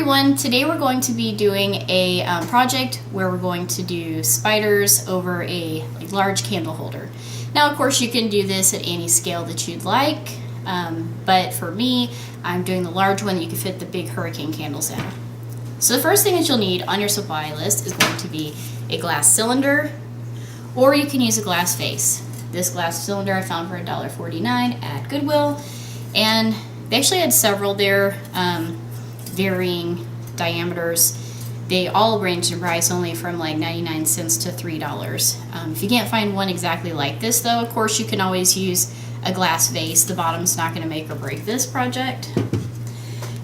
everyone, today we're going to be doing a project where we're going to do spiders over a large candle holder. Now of course you can do this at any scale that you'd like, but for me I'm doing the large one that you can fit the big hurricane candles in. So the first thing that you'll need on your supply list is going to be a glass cylinder, or you can use a glass vase. This glass cylinder I found for $1.49 at Goodwill, and they actually had several there, varying diameters. They all range in price only from like 99 cents to $3. If you can't find one exactly like this though, of course you can always use a glass vase. The bottom's not going to make or break this project.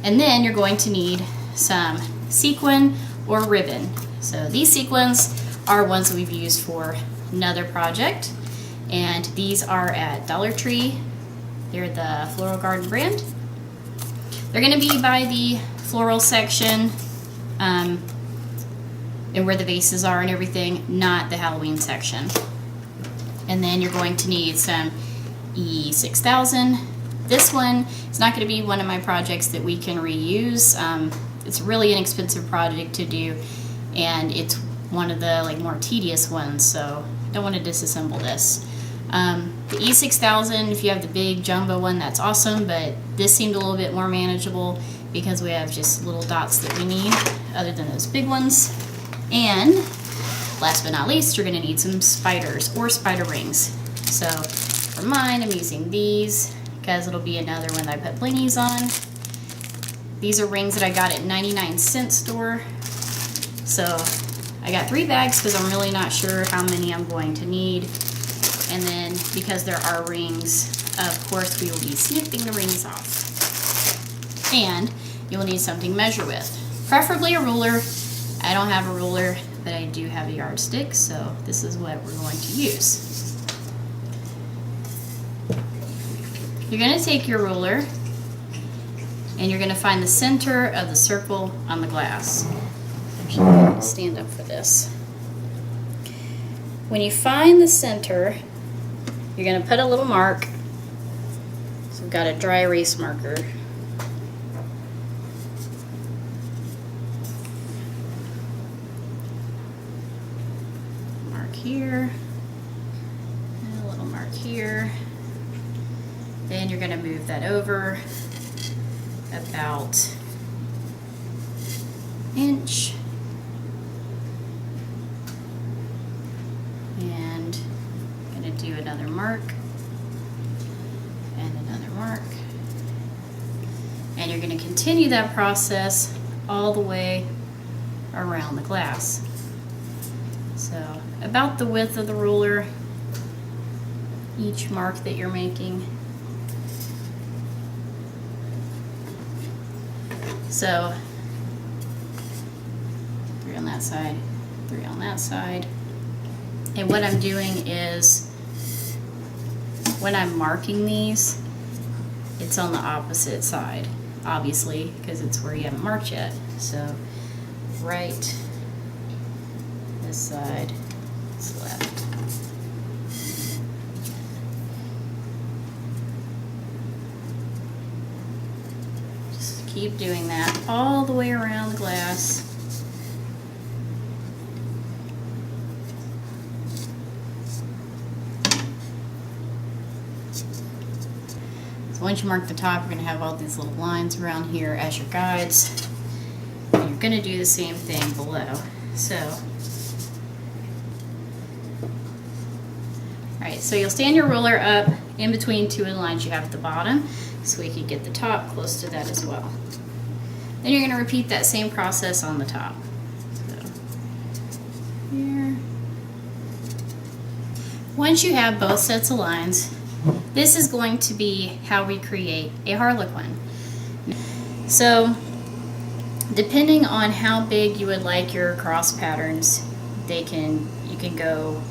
And then you're going to need some sequin or ribbon. So these sequins are ones that we've used for another project, and these are at Dollar Tree. They're the Floral Garden brand. They're going to be by the floral section and where the vases are and everything, not the Halloween section. And then you're going to need some E6000. This one is not going to be one of my projects that we can reuse. It's a really inexpensive project to do, and it's one of the more tedious ones, so I don't want to disassemble this. The E6000, if you have the big jumbo one, that's awesome, but this seemed a little bit more manageable because we have just little dots that we need other than those big ones. And last but not least, you're going to need some spiders or spider rings. So for mine, I'm using these because it'll be another one that I put blingies on. These are rings that I got at 99-cent store. So I got 3 bags because I'm really not sure how many I'm going to need. And then because there are rings, of course we will be snipping the rings off. And you'll need something to measure with. Preferably a ruler. I don't have a ruler, but I do have a yardstick, so this is what we're going to use. You're going to take your ruler and you're going to find the center of the circle on the glass. Actually, I'm going to stand up for this. When you find the center, you're going to put a little mark. So I've got a dry erase marker. Mark here. And a little mark here. Then you're going to move that over about an inch. And I'm going to do another mark and another mark. And you're going to continue that process all the way around the glass. So about the width of the ruler, each mark that you're making. So 3 on that side, 3 on that side. And what I'm doing is, when I'm marking these, it's on the opposite side, obviously, because it's where you haven't marked yet. So right, this side, this left. Just keep doing that all the way around the glass. Once you mark the top, you're going to have all these little lines around here as your guides. And you're going to do the same thing below. So, alright, so you'll stand your ruler up in between 2 of the lines you have at the bottom, so we can get the top close to that as well. Then you're going to repeat that same process on the top. So, here. Once you have both sets of lines, this is going to be how we create a harlequin. So, depending on how big you would like your cross patterns, you can go,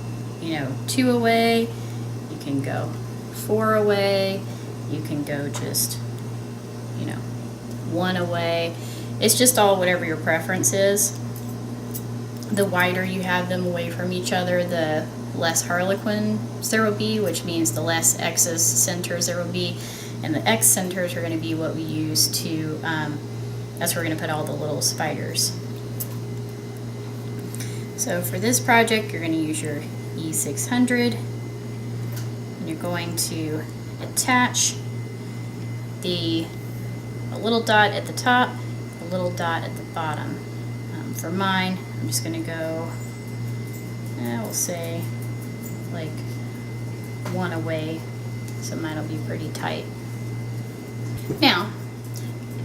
2 away, you can go 4 away, you can go just, 1 away. It's just all whatever your preference is. The wider you have them away from each other, the less harlequins there will be, which means the less excess centers there will be, and the X centers are going to be what we use to That's where we're going to put all the little spiders. So for this project, you're going to use your E600, and you're going to attach a little dot at the top, a little dot at the bottom. For mine, I'm just going to go, we'll say like one away, so mine will be pretty tight. Now,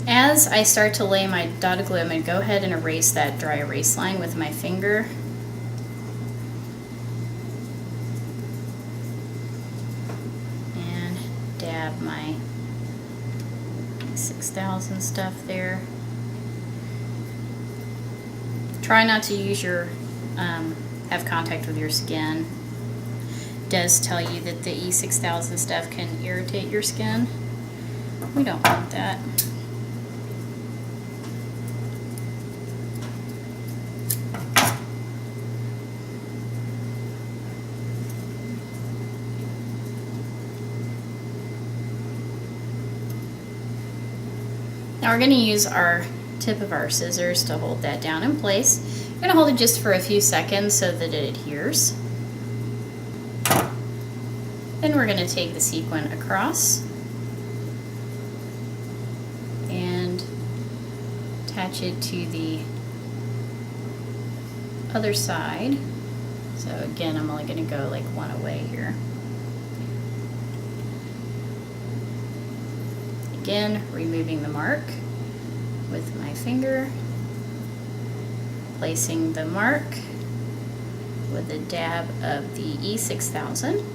as I start to lay my dotted glue, I'm going to go ahead and erase that dry erase line with my finger. And dab my 6000 stuff there. Try not to use your, have contact with your skin. It does tell you that the E6000 stuff can irritate your skin. We don't want that. Now we're going to use our tip of our scissors to hold that down in place. We're going to hold it just for a few seconds so that it adheres. Then we're going to take the sequin across and attach it to the other side. So again, I'm only going to go like one away here. Again, removing the mark with my finger, placing the mark with a dab of the E6000.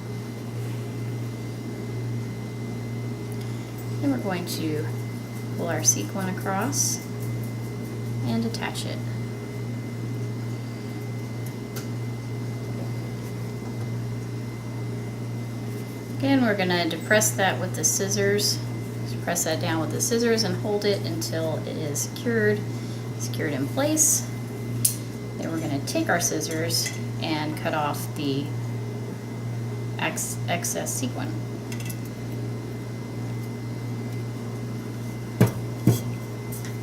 Then we're going to pull our sequin across and attach it. Again, we're going to depress that with the scissors. Press that down with the scissors and hold it until it is secured in place. Then we're going to take our scissors and cut off the excess sequin.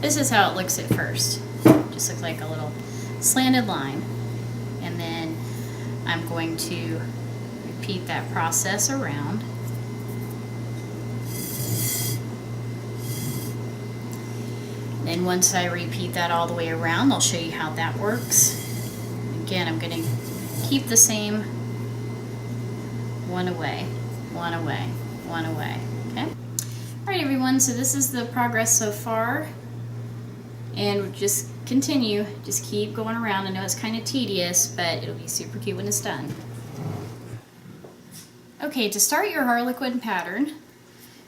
This is how it looks at first. Just looks like a little slanted line. And then I'm going to repeat that process around. Then once I repeat that all the way around, I'll show you how that works. Again, I'm going to keep the same one away, one away, one away, okay? All right, everyone, so this is the progress so far. And just continue, just keep going around. I know it's kind of tedious, but it'll be super cute when it's done. Okay, to start your harlequin pattern,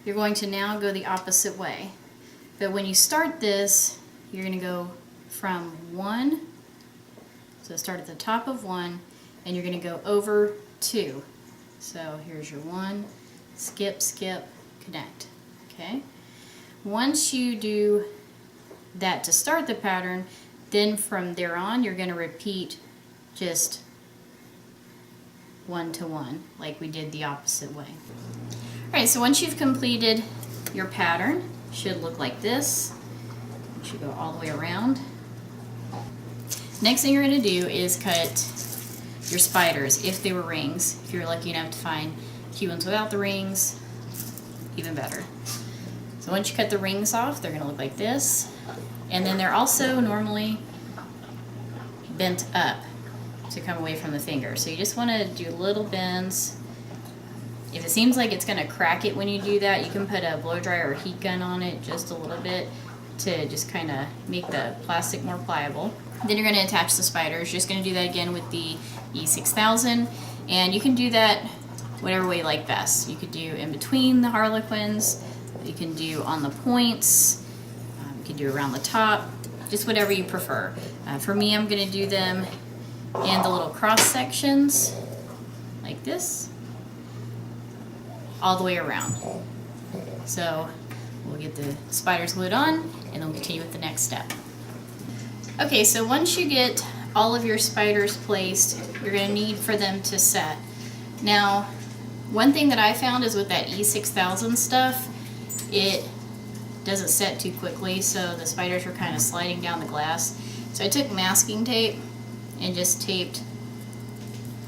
you're going to now go the opposite way. But when you start this, you're going to go from 1, so start at the top of 1, and you're going to go over 2. So here's your 1, skip, skip, connect. Okay? Once you do that to start the pattern, then from there on, you're going to repeat just 1 to 1, like we did the opposite way. Alright, so once you've completed your pattern, should look like this. You should go all the way around. Next thing you're going to do is cut your spiders if they were rings. If you're lucky enough to find cute ones without the rings, even better. So once you cut the rings off, they're going to look like this. And then they're also normally bent up to come away from the finger. So you just want to do little bends. If it seems like it's going to crack it when you do that, you can put a blow dryer or heat gun on it just a little bit to just kind of make the plastic more pliable. Then you're going to attach the spiders. You're just going to do that again with the E6000, and you can do that whatever way you like best. You could do in between the harlequins, you can do on the points, you can do around the top, just whatever you prefer. For me, I'm going to do them in the little cross sections like this, all the way around. So we'll get the spiders glued on and then we'll continue with the next step. Okay, so once you get all of your spiders placed, you're going to need for them to set. Now, one thing that I found is with that E6000 stuff, it doesn't set too quickly, so the spiders were kind of sliding down the glass. So I took masking tape and just taped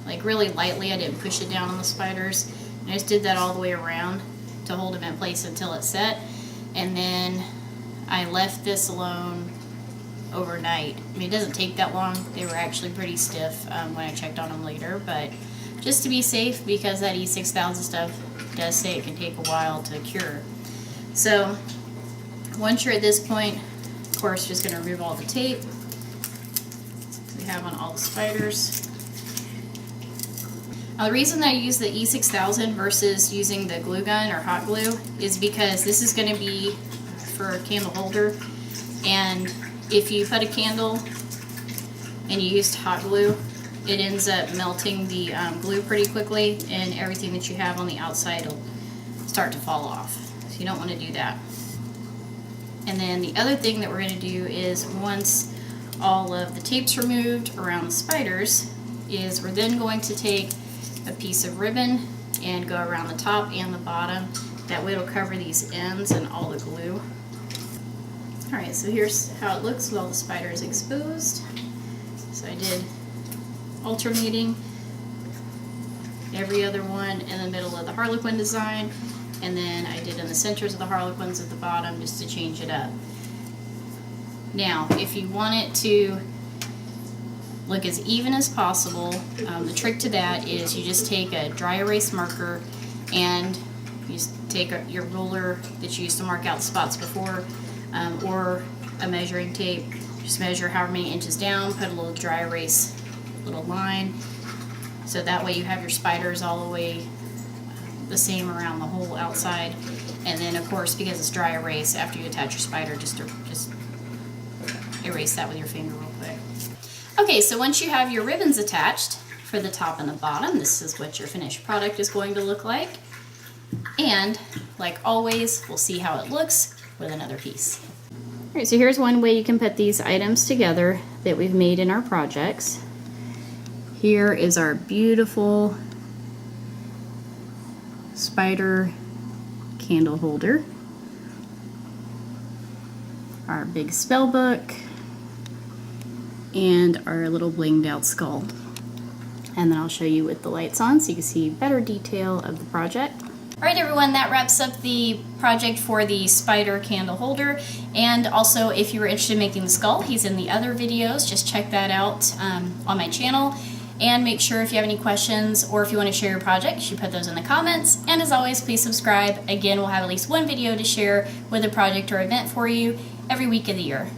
like really lightly. I didn't push it down on the spiders. And I just did that all the way around to hold them in place until it set. And then I left this alone overnight. I mean, it doesn't take that long. They were actually pretty stiff when I checked on them later, but just to be safe, because that E6000 stuff does say it can take a while to cure. So once you're at this point, of course, just going to remove all the tape we have on all the spiders. Now, the reason that I use the E6000 versus using the glue gun or hot glue is because this is going to be for a candle holder, and if you put a candle and you used hot glue, it ends up melting the glue pretty quickly, and everything that you have on the outside will start to fall off. So you don't want to do that. And then the other thing that we're going to do is, once all of the tape's removed around the spiders, is we're then going to take a piece of ribbon and go around the top and the bottom. That way it'll cover these ends and all the glue. Alright, so here's how it looks with all the spiders exposed. So I did alternating every other one in the middle of the harlequin design, and then I did in the centers of the harlequins at the bottom just to change it up. Now, if you want it to look as even as possible, the trick to that is you just take a dry erase marker and you just take your ruler that you used to mark out the spots before, or a measuring tape. Just measure however many inches down, put a little dry erase little line, so that way you have your spiders all the way the same around the whole outside. And then, of course, because it's dry erase, after you attach your spider, just erase that with your finger real quick. Okay, so once you have your ribbons attached for the top and the bottom, this is what your finished product is going to look like. And like always, we'll see how it looks with another piece. Alright, so here's one way you can put these items together that we've made in our projects. Here is our beautiful spider candle holder, our big spell book, and our little blinged out skull. And then I'll show you with the lights on so you can see better detail of the project. Alright everyone, that wraps up the project for the spider candle holder. And also, if you were interested in making the skull, he's in the other videos. Just check that out on my channel. And make sure, if you have any questions or if you want to share your project, you should put those in the comments. And as always, please subscribe. Again, we'll have at least one video to share with a project or event for you every week of the year.